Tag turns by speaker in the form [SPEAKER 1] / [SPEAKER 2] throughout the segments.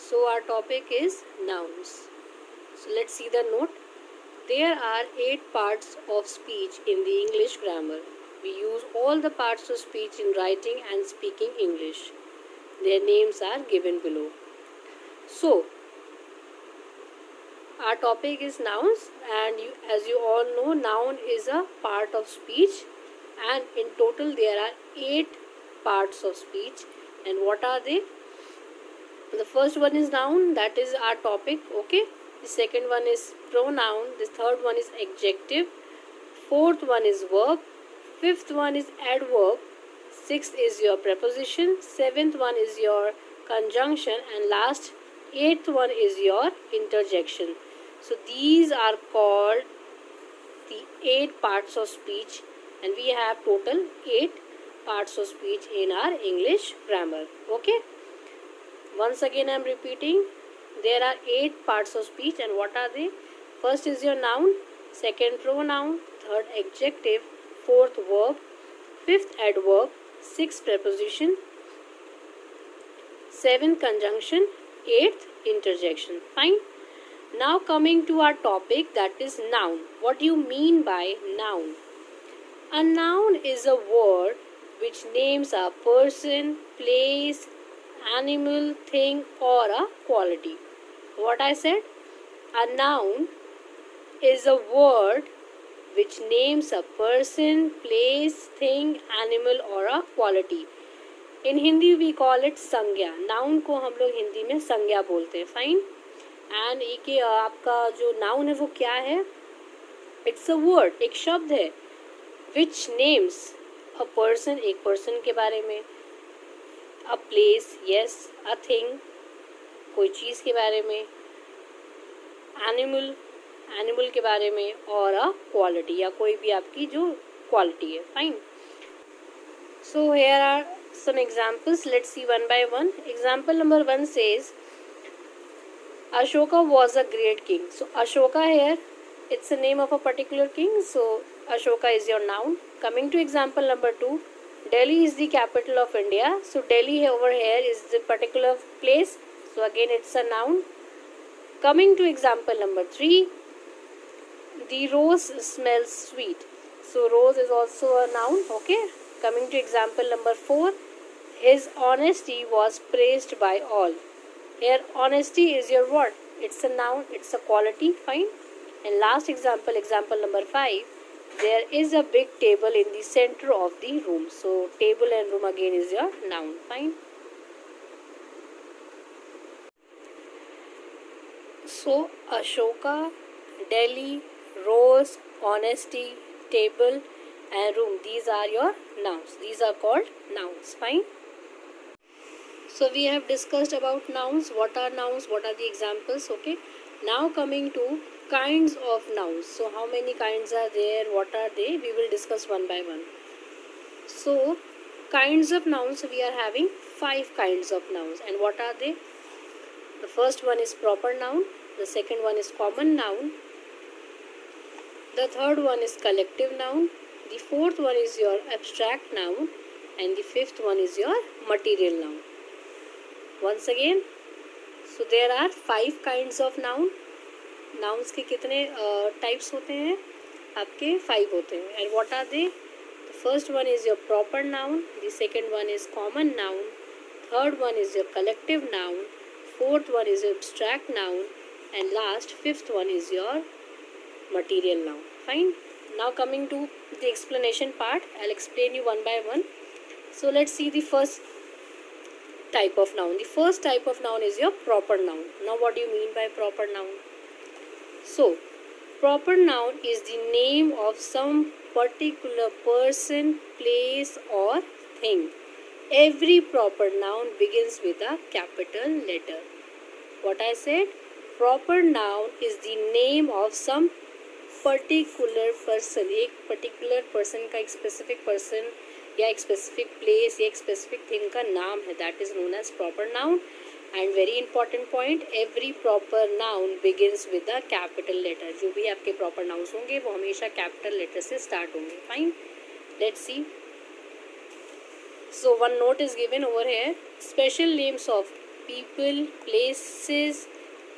[SPEAKER 1] So our topic is nouns. So let's see the note. There are 8 parts of speech in the English grammar. We use all the parts of speech in writing and speaking English. Their names are given below. So our topic is nouns, and as you all know, noun is a part of speech, and in total there are 8 parts of speech. And what are they? The first one is noun, that is our topic, okay. The second one is pronoun, the third one is adjective, fourth one is verb, fifth one is adverb, sixth is your preposition, seventh one is your conjunction, and last eighth one is your interjection. So these are called the 8 parts of speech, and we have total 8 parts of speech in our English grammar, okay. Once again I am repeating, there are 8 parts of speech, and what are they? First is your noun, second pronoun, third adjective, fourth verb, fifth adverb, sixth preposition, seventh conjunction, eighth interjection. Fine. Now coming to our topic, that is noun. What do you mean by noun? A noun is a word which names a person, place, animal, thing, or a quality. What I said? A noun is a word which names a person, place, thing, animal, or a quality. In Hindi we call it संज्ञा. Noun को हम लोग हिंदी में संज्ञा बोलते हैं. Fine. And ये आपका जो noun है वो क्या है? It's a word, एक शब्द है which names a person, एक person के बारे में, a place, yes, a thing, कोई चीज़ के बारे में, animal के बारे में, और a quality या कोई भी आपकी जो quality है. Fine. So here are some examples. Let's see one by one. Example number 1 says Ashoka was a great king. So Ashoka here, it's the name of a particular king. So Ashoka is your noun. Coming to example number 2, Delhi is the capital of India. So Delhi over here is the particular place. So again it's a noun. Coming to example number 3, the rose smells sweet. So rose is also a noun, okay. Coming to example number 4, his honesty was praised by all. Here honesty is your what? It's a noun, it's a quality, fine. And last example, example number 5, there is a big table in the center of the room. So table and room again is your noun, fine. So Ashoka, Delhi, rose, honesty, table and room, these are your nouns. These are called nouns, fine. So we have discussed about nouns, what are nouns, what are the examples, okay. Now coming to kinds of nouns. So how many kinds are there, what are they, we will discuss one by one. So kinds of nouns, we are having 5 kinds of nouns, and what are they? The first one is proper noun, the second one is common noun, the third one is collective noun, the fourth one is your abstract noun, and the fifth one is your material noun. Once again, so there are 5 kinds of noun. Nouns के कितने types होते हैं? आपके 5 होते हैं. And what are they? The first one is your proper noun, the second one is common noun, third one is your collective noun, fourth one is your abstract noun, and last, fifth one is your material noun. Fine. Now coming to the explanation part, I'll explain you one by one. So let's see the first type of noun. The first type of noun is your proper noun. Now what do you mean by proper noun? So proper noun is the name of some particular person, place or thing. Every proper noun begins with a capital letter. What I said? Proper noun is the name of some particular person. एक particular person का एक specific person या एक specific place या एक specific thing का नाम है. That is known as proper noun. And very important point, every proper noun begins with a capital letter. जो भी आपके proper nouns होंगे वो हमेशा capital letter से start होंगे. Fine. Let's see. So one note is given over here. Special names of people, places,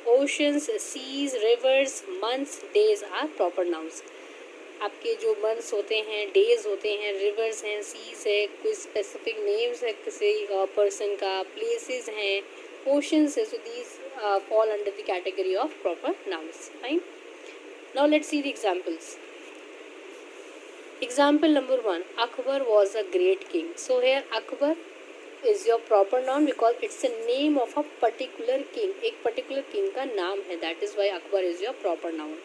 [SPEAKER 1] oceans, seas, rivers, months, days are proper nouns. आपके जो months होते हैं, days होते हैं, rivers हैं, seas है, कोई specific names है किसी person का, places हैं, oceans है, so these fall under the category of proper nouns. Fine. Now let's see the examples. Example number 1. Akbar was a great king. So here Akbar is your proper noun because it's a name of a particular king. एक particular king का नाम है. That is why Akbar is your proper noun.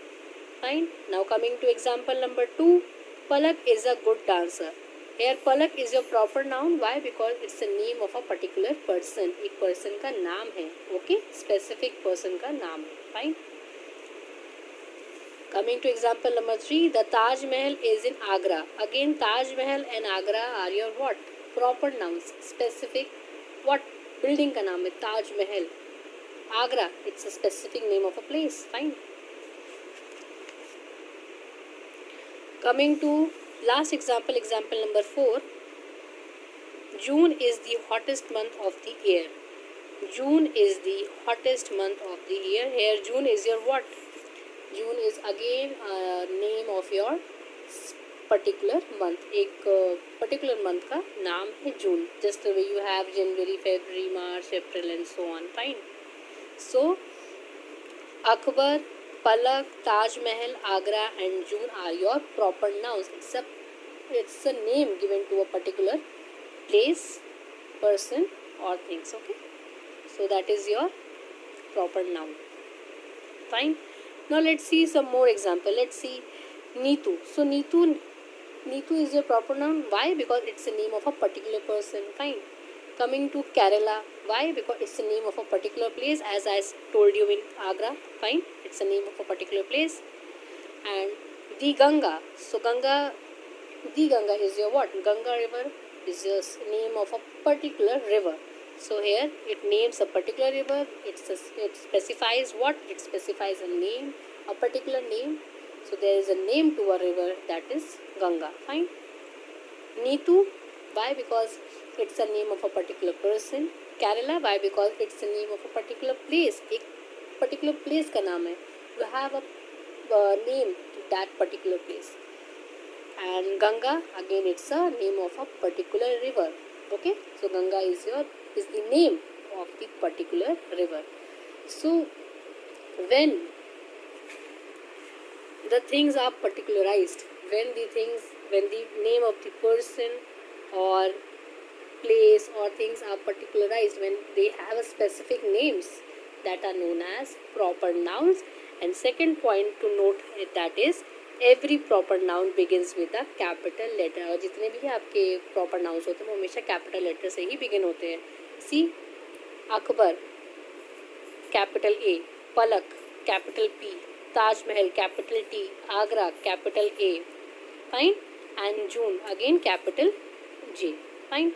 [SPEAKER 1] Fine. Now coming to example number 2. Palak is a good dancer. Here Palak is your proper noun. Why? Because it's a name of a particular person. एक person का नाम है. Okay? Specific person का नाम है. Fine. Coming to example number 3, the Taj Mahal is in Agra. Again, Taj Mahal and Agra are your what? Proper nouns. Specific what? Building का नाम है Taj Mahal. Agra, it's a specific name of a place. Fine. Coming to last example, example number 4. June is the hottest month of the year. June is the hottest month of the year. Here, June is your what? June is again a name of your particular month. एक particular month का नाम है June. Just the way you have January, February, March, April and so on. Fine. So Akbar, Palak, Taj Mahal, Agra and June are your proper nouns. It's a name given to a particular place, person or things. Okay. So that is your proper noun. Fine. Now let's see some more example. Let's see Neetu. So Neetu is your proper noun. Why? Because it's the name of a particular person. Fine. Coming to Kerala. Why? Because it's the name of a particular place, as I told you in Agra. Fine. It's the name of a particular place. And the Ganga. So the Ganga is your what? Ganga river is your name of a particular river. So here it names a particular river. It specifies what? It specifies a name, a particular name. So there is a name to a river, that is Ganga. Fine. Neetu. Why? Because it's a name of a particular person. Kerala. Why? Because it's the name of a particular place. एक particular place का नाम है. You have a name to that particular place. And Ganga, again it's a name of a particular river. Okay. So Ganga is the name of the particular river. So when the things are particularized, when the name of the person or place or things are particularized, when they have a specific names, that are known as proper nouns. And second point to note that is every proper noun begins with a capital letter. और जितने भी आपके proper nouns होते हैं वो हमेशा capital letter से ही begin होते हैं. See, Akbar, capital A, Palak, capital P, Taj Mahal, capital T, Agra, capital A. Fine. And June, again capital J. Fine.